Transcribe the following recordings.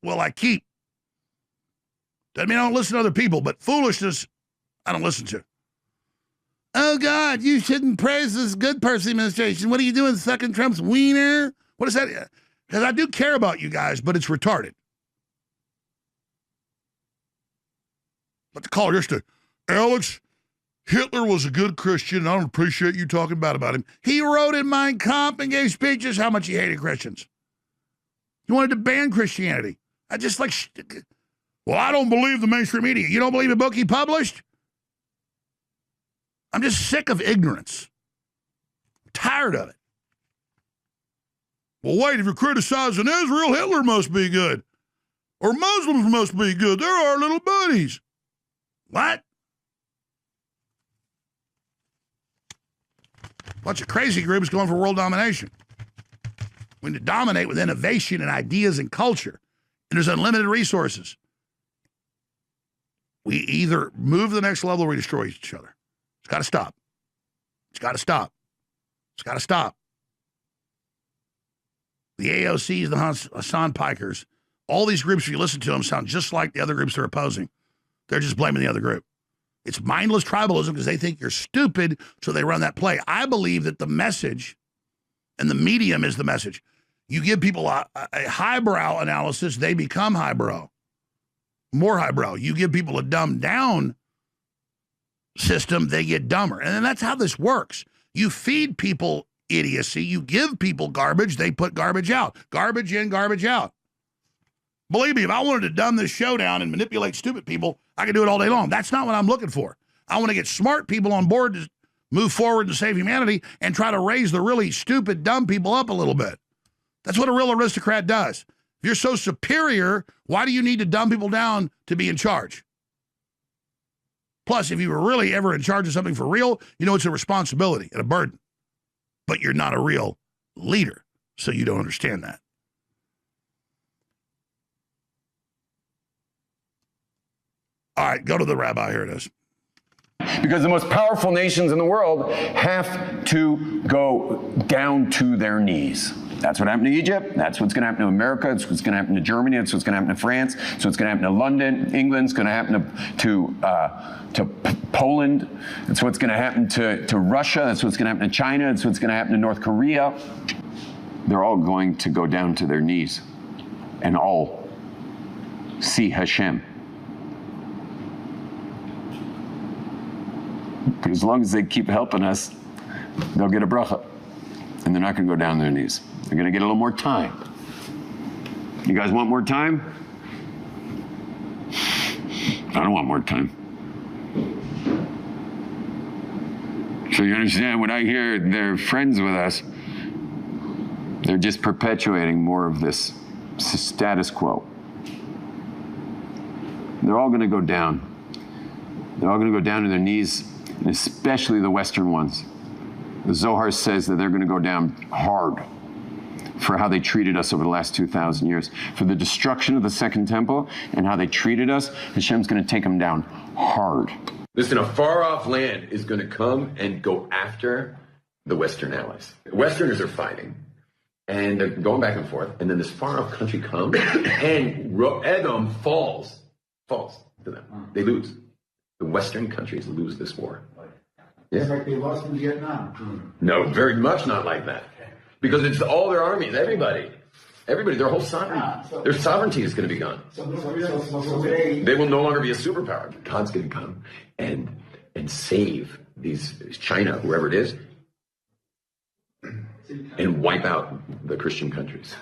will I keep. Doesn't mean I don't listen to other people, but foolishness, I don't listen to. Oh, God, you shouldn't praise this good person administration. What are you doing, sucking Trump's wiener? What is that? Because I do care about you guys, but it's retarded. But the caller just Alex, Hitler was a good Christian, and I don't appreciate you talking bad about him. He wrote in Mein Kampf and gave speeches how much he hated Christians. He wanted to ban Christianity. I just like, well, I don't believe the mainstream media. You don't believe a book he published? I'm just sick of ignorance. I'm tired of it. Well, wait, if you're criticizing Israel, Hitler must be good. Or Muslims must be good. They're our little buddies. What? Bunch of crazy groups going for world domination. We need to dominate with innovation and ideas and culture. And there's unlimited resources. We either move to the next level or we destroy each other. It's got to stop. It's got to stop. It's got to stop. The AOCs, the Hassan Pikers, all these groups, if you listen to them, sound just like the other groups they're opposing. They're just blaming the other group. It's mindless tribalism because they think you're stupid, so they run that play. I believe that the message and the medium is the message. You give people a highbrow analysis, they become highbrow. More highbrow. You give people a dumbed down system, they get dumber. And then that's how this works. You feed people idiocy. You give people garbage, they put garbage out. Garbage in, garbage out. Believe me, if I wanted to dumb this show down and manipulate stupid people, I could do it all day long. That's not what I'm looking for. I want to get smart people on board to move forward to save humanity and try to raise the really stupid, dumb people up a little bit. That's what a real aristocrat does. If you're so superior, why do you need to dumb people down to be in charge? Plus, if you were really ever in charge of something for real, you know it's a responsibility and a burden. But you're not a real leader, so you don't understand that. All right, go to the rabbi. Here it is. Because the most powerful nations in the world have to go down to their knees. That's what happened to Egypt. That's what's going to happen to America. That's what's going to happen to Germany. That's what's going to happen to France. That's what's going to happen to London. England's going to happen to Poland. That's what's going to happen to Russia. That's what's going to happen to China. That's what's going to happen to North Korea. They're all going to go down to their knees and all see Hashem. But as long as they keep helping us, they'll get a bracha. And they're not going to go down on their knees. They're going to get a little more time. You guys want more time? I don't want more time. So you understand, when I hear they're friends with us, they're just perpetuating more of this status quo. They're all going to go down. They're all going to go down to their knees, and especially the Western ones. The Zohar says that they're going to go down hard for how they treated us over the last 2,000 years. For the destruction of the Second Temple and how they treated us, Hashem's going to take them down hard. Listen, a far-off land is going to come and go after the Western allies. Westerners are fighting, and they're going back and forth, and then this far-off country comes, and Edom falls to them. They lose. The Western countries lose this war. Yeah. It's like they lost in Vietnam. No, very much not like that. Because it's all their armies, everybody, their whole sovereignty, their sovereignty is going to be gone. So they will no longer be a superpower. God's going to come and save these China, whoever it is, and wipe out the Christian countries.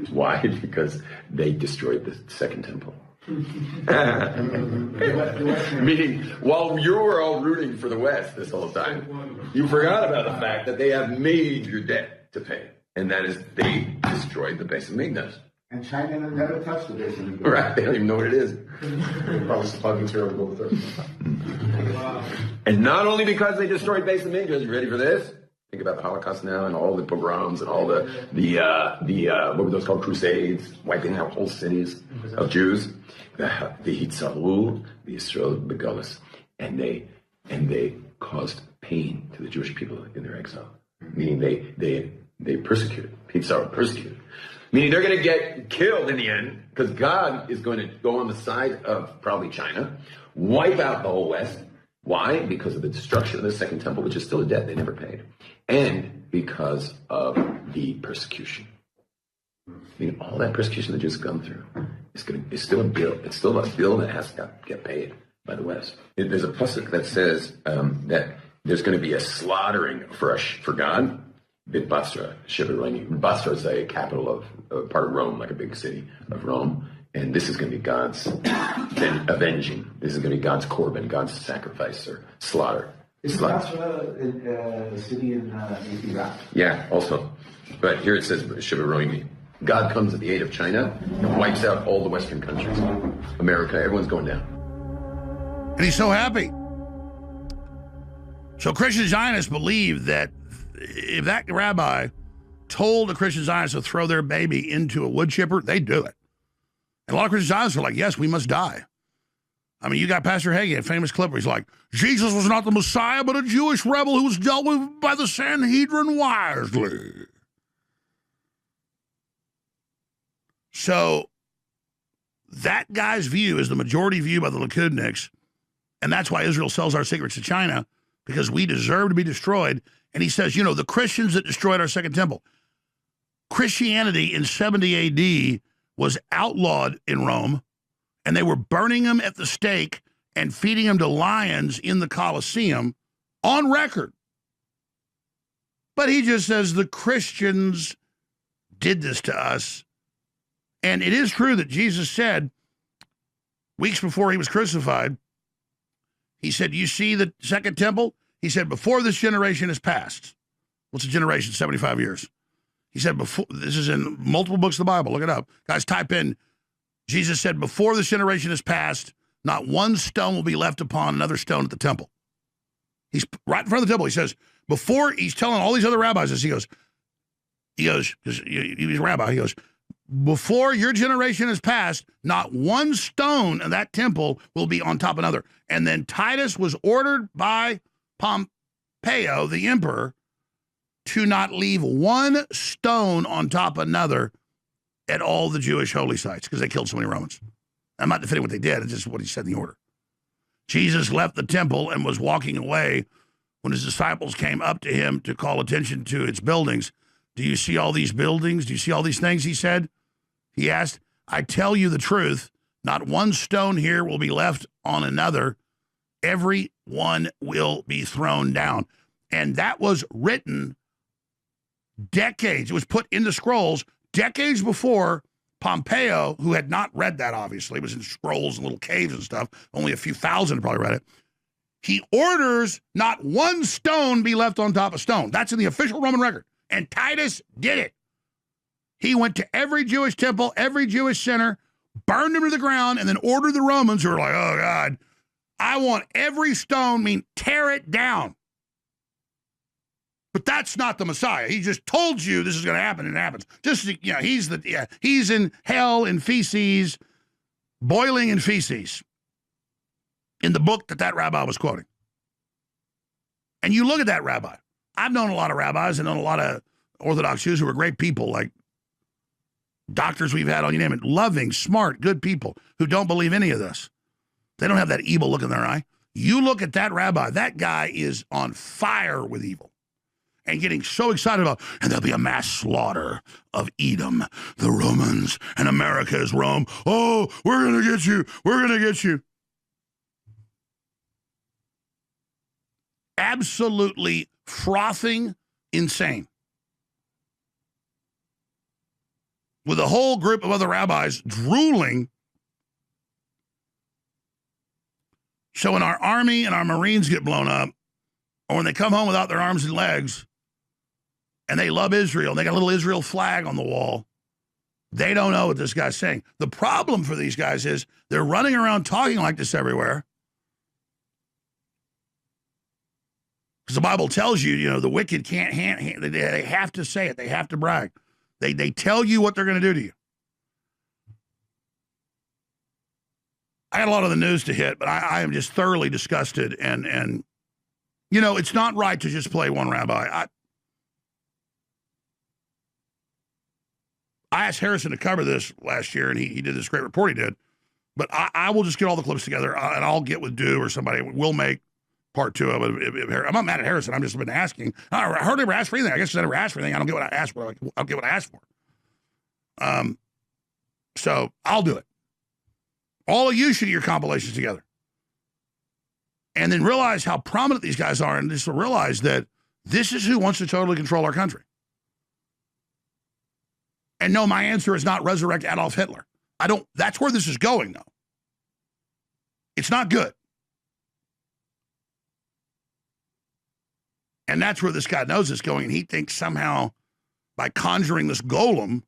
Why? Because they destroyed the Second Temple. Meaning, while you were all rooting for the West this whole time, you forgot about the fact that they have major debt to pay, and that is they destroyed the base of Mikdash. And China never touched the base of Mikdash. Right? They don't even know what it is. Probably supply material to go with it. And not only because they destroyed base of Mikdash. You ready for this? Think about the Holocaust now and all the pogroms and all the what were those called, crusades, wiping out whole cities of Jews. The Hitzaru, the Yisrael Begulis, and they caused pain to the Jewish people in their exile. Meaning they persecuted. Hitzaru persecuted. Meaning they're going to get killed in the end because God is going to go on the side of probably China, wipe out the whole West. Why? Because of the destruction of the Second Temple, which is still a debt they never paid, and because of the persecution. I mean, all that persecution that Jews have gone through is still a bill. It's still a bill that has to get paid by the West. There's a pasuk that says that there's going to be a slaughtering for God. Bit Basra, Shivarani. Basra is a capital of part of Rome, like a big city of Rome. And this is going to be God's avenging. This is going to be God's korban, God's sacrifice or slaughter. Is Basra a city in Iraq? Yeah, also. But here it says Shivarani. God comes at the aid of China and wipes out all the Western countries. America, everyone's going down. And he's so happy. So Christian Zionists believe that if that rabbi told the Christian Zionists to throw their baby into a wood chipper, they'd do it. And a lot of Christian Zionists are like, yes, we must die. I mean, you got Pastor Hagee, a famous clip where he's like, Jesus was not the Messiah, but a Jewish rebel who was dealt with by the Sanhedrin wisely. So that guy's view is the majority view by the Likudniks, and that's why Israel sells our secrets to China, because we deserve to be destroyed. And he says, you know, the Christians that destroyed our Second Temple, Christianity in 70 AD was outlawed in Rome, and they were burning them at the stake and feeding them to lions in the Colosseum on record. But he just says the Christians did this to us. And it is true that Jesus said, weeks before he was crucified, he said, you see the Second Temple? He said, before this generation is past. What's a generation? 75 years. He said, before, this is in multiple books of the Bible. Look it up. Guys, type in, Jesus said, before this generation is past, not one stone will be left upon another stone at the temple. He's right in front of the temple. He says, before, he's telling all these other rabbis this, he goes, because he's a rabbi, he goes, before your generation is past, not one stone in that temple will be on top of another. And then Titus was ordered by Pompeo, the emperor, to not leave one stone on top of another at all the Jewish holy sites because they killed so many Romans. I'm not defending what they did. It's just what he said in the order. Jesus left the temple and was walking away when his disciples came up to him to call attention to its buildings. Do you see all these buildings? Do you see all these things? He said. He asked, I tell you the truth, not one stone here will be left on another. Every one will be thrown down. And that was written decades. It was put in the scrolls decades before Pompeo, who had not read that, obviously, it was in scrolls and little caves and stuff. Only a few thousand probably read it. He orders not one stone be left on top of stone. That's in the official Roman record. And Titus did it. He went to every Jewish temple, every Jewish center, burned them to the ground, and then ordered the Romans, who were like, oh, God, I want every stone, tear it down. But that's not the Messiah. He just told you this is going to happen, and it happens. Just, he's in hell in feces, boiling in feces, in the book that rabbi was quoting. And you look at that rabbi. I've known a lot of rabbis and known a lot of Orthodox Jews who were great people, like doctors we've had on, you name it, loving, smart, good people who don't believe any of this. They don't have that evil look in their eye. You look at that rabbi, that guy is on fire with evil and getting so excited about, and there'll be a mass slaughter of Edom, the Romans, and America is Rome. Oh, we're going to get you. We're going to get you. Absolutely frothing insane. With a whole group of other rabbis drooling. So when our army and our Marines get blown up, or when they come home without their arms and legs, and they love Israel, and they got a little Israel flag on the wall, they don't know what this guy's saying. The problem for these guys is they're running around talking like this everywhere. Because the Bible tells you, the wicked can't, they have to say it. They have to brag. They tell you what they're going to do to you. I got a lot of the news to hit, but I am just thoroughly disgusted. And it's not right to just play one rabbi. I asked Harrison to cover this last year, and he did this great report he did. But I will just get all the clips together, and I'll get with Dew or somebody. We'll make part 2 of it. I'm not mad at Harrison. I'm just been asking. I hardly ever asked for anything. I guess I never asked for anything. I don't get what I asked for. I'll get what I asked for. So I'll do it. All of you should get your compilations together. And then realize how prominent these guys are, and just realize that this is who wants to totally control our country. And no, my answer is not resurrect Adolf Hitler. That's where this is going, though. It's not good. And that's where this guy knows it's going, and he thinks somehow by conjuring this golem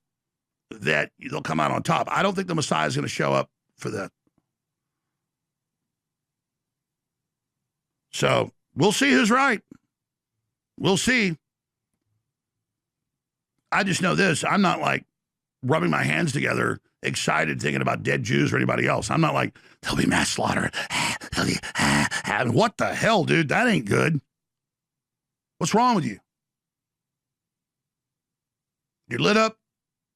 that they'll come out on top. I don't think the Messiah is going to show up for that. So we'll see who's right. We'll see. I just know this. I'm not like rubbing my hands together, excited, thinking about dead Jews or anybody else. I'm not like, there'll be mass slaughter. What the hell, dude? That ain't good. What's wrong with you? You're lit up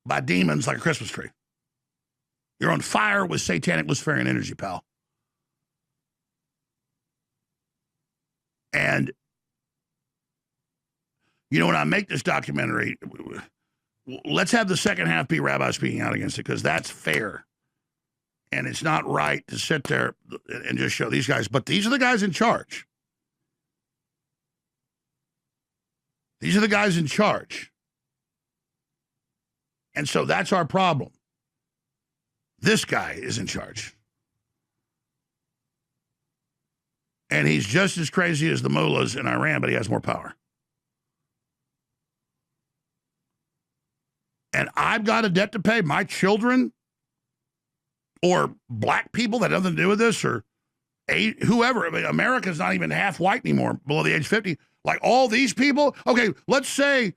by demons like a Christmas tree. You're on fire with satanic Luciferian energy, pal. And, you know, when I make this documentary, let's have the second half be Rabbi speaking out against it, because that's fair. And it's not right to sit there and just show these guys. But these are the guys in charge. These are the guys in charge. And so that's our problem. This guy is in charge. And he's just as crazy as the mullahs in Iran, but he has more power. And I've got a debt to pay. My children or black people that have nothing to do with this, or whoever. I mean, America's not even half white anymore, below the age of 50. Like all these people. Okay, let's say,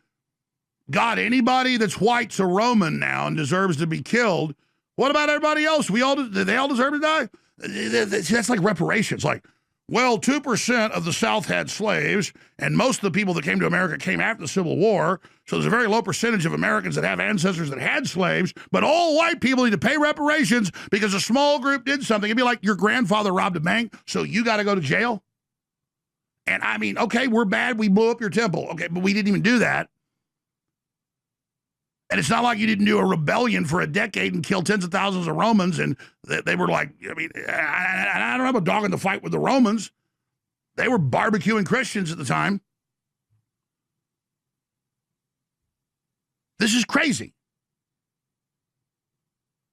God, anybody that's white's a Roman now and deserves to be killed. What about everybody else? Do they all deserve to die? That's like reparations. Like, well, 2% of the South had slaves, and most of the people that came to America came after the Civil War. So there's a very low percentage of Americans that have ancestors that had slaves, but all white people need to pay reparations because a small group did something. It'd be like your grandfather robbed a bank, so you got to go to jail. And I mean, okay, we're bad. We blew up your temple. Okay, but we didn't even do that. And it's not like you didn't do a rebellion for a decade and kill tens of thousands of Romans. And they were like, I mean, I don't have a dog in the fight with the Romans. They were barbecuing Christians at the time. This is crazy.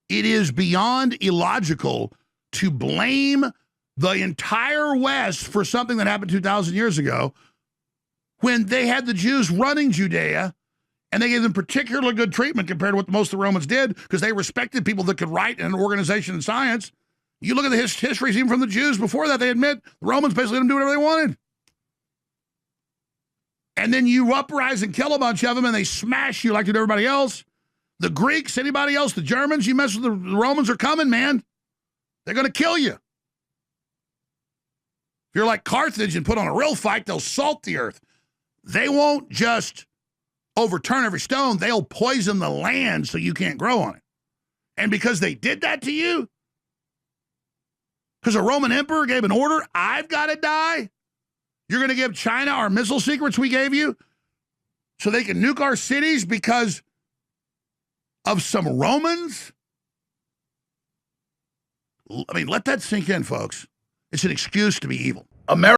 It is beyond illogical to blame the entire West for something that happened 2,000 years ago when they had the Jews running Judea. And they gave them particularly good treatment compared to what most of the Romans did, because they respected people that could write in an organization in science. You look at the histories even from the Jews before that, they admit the Romans basically let them do whatever they wanted. And then you uprise and kill a bunch of them, and they smash you like they did everybody else. The Greeks, anybody else, the Germans, you mess with the Romans, are coming, man. They're going to kill you. If you're like Carthage and put on a real fight, they'll salt the earth. They won't just overturn every stone. They'll poison the land so you can't grow on it. And because they did that to you, because a Roman emperor gave an order, I've got to die, you're going to give China our missile secrets we gave you so they can nuke our cities because of some Romans? I mean, let that sink in, folks. It's an excuse to be evil. America